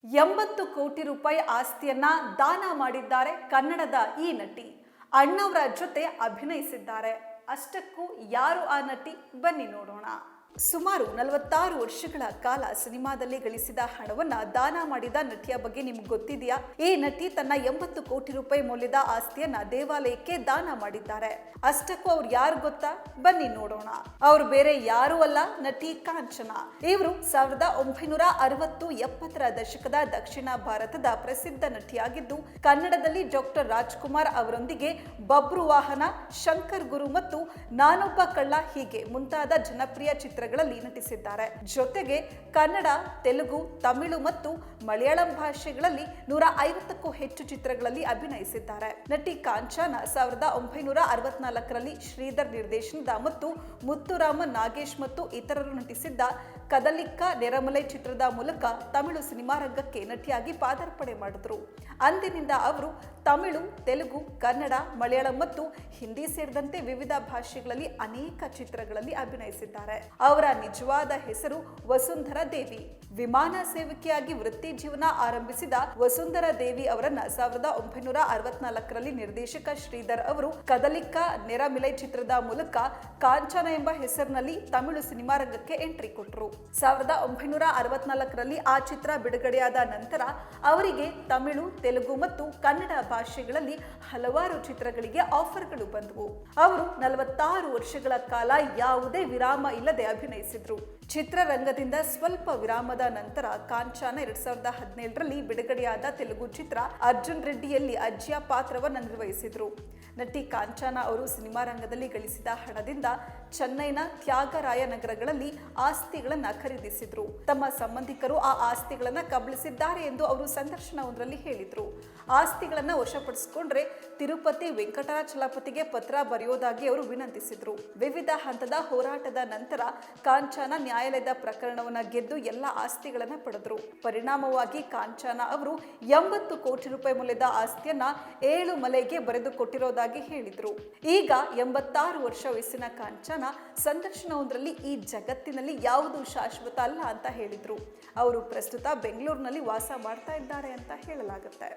80 ಕೋಟಿ ರೂಪಾಯಿ ಆಸ್ತಿಯನ್ನ ದಾನ ಮಾಡಿದ್ದಾರೆ ಕನ್ನಡದ ಈ ನಟಿ. ಅಣ್ಣವರ ಜೊತೆ ಅಭಿನಯಿಸಿದ್ದಾರೆ. ಅಷ್ಟಕ್ಕೂ ಯಾರು ಆ ನಟಿ, ಬನ್ನಿ ನೋಡೋಣ. ಸುಮಾರು 46 ವರ್ಷಗಳ ಕಾಲ ಸಿನಿಮಾದಲ್ಲಿ ಗಳಿಸಿದ ಹಣವನ್ನ ದಾನ ಮಾಡಿದ ನಟಿಯ ಬಗ್ಗೆ ನಿಮ್ಗೆ ಗೊತ್ತಿದೆಯಾ? ಈ ನಟಿ ತನ್ನ 80 ಕೋಟಿ ರೂಪಾಯಿ ಮೌಲ್ಯದ ಆಸ್ತಿಯನ್ನ ದೇವಾಲಯಕ್ಕೆ ದಾನ ಮಾಡಿದ್ದಾರೆ. ಅಷ್ಟಕ್ಕೂ ಅವ್ರು ಯಾರು ಗೊತ್ತಾ? ಬನ್ನಿ ನೋಡೋಣ. ಅವ್ರು ಬೇರೆ ಯಾರು ಅಲ್ಲ, ನಟಿ ಕಾಂಚನ. ಇವರು 1960-70ರ ದಶಕದ ದಕ್ಷಿಣ ಭಾರತದ ಪ್ರಸಿದ್ಧ ನಟಿಯಾಗಿದ್ದು, ಕನ್ನಡದಲ್ಲಿ ಡಾಕ್ಟರ್ ರಾಜ್ಕುಮಾರ್ ಅವರೊಂದಿಗೆ ಬಬ್ರು ವಾಹನ, ಶಂಕರ್ ಗುರು ಮತ್ತು ನಾನೊಬ್ಬ ಕಳ್ಳ ಹೀಗೆ ಮುಂತಾದ ಜನಪ್ರಿಯ ಚಿತ್ರಗಳಲ್ಲಿ ನಟಿಸಿದ್ದಾರೆ. ಜೊತೆಗೆ ಕನ್ನಡ, ತೆಲುಗು, ತಮಿಳು ಮತ್ತು ಮಲಯಾಳಂ ಭಾಷೆಗಳಲ್ಲಿ 150ಕ್ಕೂ ಹೆಚ್ಚು ಚಿತ್ರಗಳಲ್ಲಿ ಅಭಿನಯಿಸಿದ್ದಾರೆ. ನಟಿ ಕಾಂಚನ 1964ರಲ್ಲಿ ಶ್ರೀಧರ್ ನಿರ್ದೇಶನದ ಮತ್ತು ಮುತ್ತುರಾಮನ್, ನಾಗೇಶ್ ಮತ್ತು ಇತರರು ನಟಿಸಿದ್ದ ಕದಲಿಕ್ಕ ನೆರಮಲೈ ಚಿತ್ರದ ಮೂಲಕ ತಮಿಳು ಸಿನಿಮಾ ರಂಗಕ್ಕೆ ನಟಿಯಾಗಿ ಪಾದಾರ್ಪಣೆ ಮಾಡಿದ್ರು. ಅಂದಿನಿಂದ ಅವರು ತಮಿಳು, ತೆಲುಗು, ಕನ್ನಡ, ಮಲಯಾಳಂ ಮತ್ತು ಹಿಂದಿ ಸೇರಿದಂತೆ ವಿವಿಧ ಭಾಷೆಗಳಲ್ಲಿ ಅನೇಕ ಚಿತ್ರಗಳಲ್ಲಿ ಅಭಿನಯಿಸಿದ್ದಾರೆ. ಅವರ ನಿಜವಾದ ಹೆಸರು ವಸುಂಧರಾ ದೇವಿ. ವಿಮಾನ ಸೇವಕಿಯಾಗಿ ವೃತ್ತಿ ಜೀವನ ಆರಂಭಿಸಿದ ವಸುಂಧರಾ ದೇವಿ ಅವರನ್ನ 1964ರಲ್ಲಿ ನಿರ್ದೇಶಕ ಶ್ರೀಧರ್ ಅವರು ಕದಲಿಕ್ಕ ನೆರಮಿಲೈ ಚಿತ್ರದ ಮೂಲಕ ಕಾಂಚನ ಎಂಬ ಹೆಸರಿನಲ್ಲಿ ತಮಿಳು ಸಿನಿಮಾ ರಂಗಕ್ಕೆ ಎಂಟ್ರಿ ಕೊಟ್ಟರು. 1964ರಲ್ಲಿ ಆ ಚಿತ್ರ ಬಿಡುಗಡೆಯಾದ ನಂತರ ಅವರಿಗೆ ತಮಿಳು, ತೆಲುಗು ಮತ್ತು ಕನ್ನಡ ಭಾಷೆಗಳಲ್ಲಿ ಹಲವಾರು ಚಿತ್ರಗಳಿಗೆ ಆಫರ್ಗಳು ಬಂದವು. ಅವರು 46 ವರ್ಷಗಳ ಕಾಲ ಯಾವುದೇ ವಿರಾಮ ಇಲ್ಲದೆ ಅಭಿನಯಿಸಿದ್ರು. ಚಿತ್ರರಂಗದಿಂದ ಸ್ವಲ್ಪ ವಿರಾಮದ ನಂತರ ಕಾಂಚನ 2017ರಲ್ಲಿ ಬಿಡುಗಡೆಯಾದ ತೆಲುಗು ಚಿತ್ರ ಅರ್ಜುನ್ ರೆಡ್ಡಿಯಲ್ಲಿ ಅಜ್ಜಿಯ ಪಾತ್ರವನ್ನು ನಿರ್ವಹಿಸಿದ್ರು. ನಟಿ ಕಾಂಚನ ಅವರು ಸಿನಿಮಾ ರಂಗದಲ್ಲಿ ಗಳಿಸಿದ ಹಣದಿಂದ ಚೆನ್ನೈನ ತ್ಯಾಗರಾಯ ನಗರಗಳಲ್ಲಿ ಆಸ್ತಿಗಳನ್ನು ಖರೀದಿಸಿದ್ರು. ತಮ್ಮ ಸಂಬಂಧಿಕರು ಆ ಆಸ್ತಿಗಳನ್ನು ಕಬಳಿಸಿದ್ದಾರೆ ಎಂದು ಅವರು ಸಂದರ್ಶನವೊಂದರಲ್ಲಿ ಹೇಳಿದ್ರು. ಆಸ್ತಿಗಳನ್ನು ವಶಪಡಿಸಿಕೊಂಡ್ರೆ ತಿರುಪತಿ ವೆಂಕಟಾಚಲಪತಿಗೆ ಪತ್ರ ಬರೆಯೋದಾಗಿ ಅವರು ವಿನಂತಿಸಿದ್ರು. ವಿವಿಧ ಹಂತದ ಹೋರಾಟದ ನಂತರ ಕಾಂಚನ ನ್ಯಾಯಾಲಯದ ಪ್ರಕರಣವನ್ನು ಗೆದ್ದು ಎಲ್ಲ ಆಸ್ತಿಗಳನ್ನು ಪಡೆದ್ರು. ಪರಿಣಾಮವಾಗಿ ಕಾಂಚನ ಅವರು 80 ಕೋಟಿ ರೂಪಾಯಿ ಮೌಲ್ಯದ ಆಸ್ತಿಯನ್ನ 7 ಮಲೆಗೆ ಬರೆದುಕೊಟ್ಟಿರೋದಾಗಿ ಹೇಳಿದ್ರು. ಈಗ 86 ವರ್ಷ ವಯಸ್ಸಿನ ಕಾಂಚನ ಸಂದರ್ಶನವೊಂದರಲ್ಲಿ ಈ ಜಗತ್ತಿನಲ್ಲಿ ಯಾವುದು ಶಾಶ್ವತ ಅಲ್ಲ ಅಂತ ಹೇಳಿದ್ರು. ಅವರು ಪ್ರಸ್ತುತ ಬೆಂಗಳೂರಿನಲ್ಲಿ ವಾಸ ಮಾಡ್ತಾ ಇದ್ದಾರೆ ಅಂತ ಹೇಳಲಾಗುತ್ತೆ.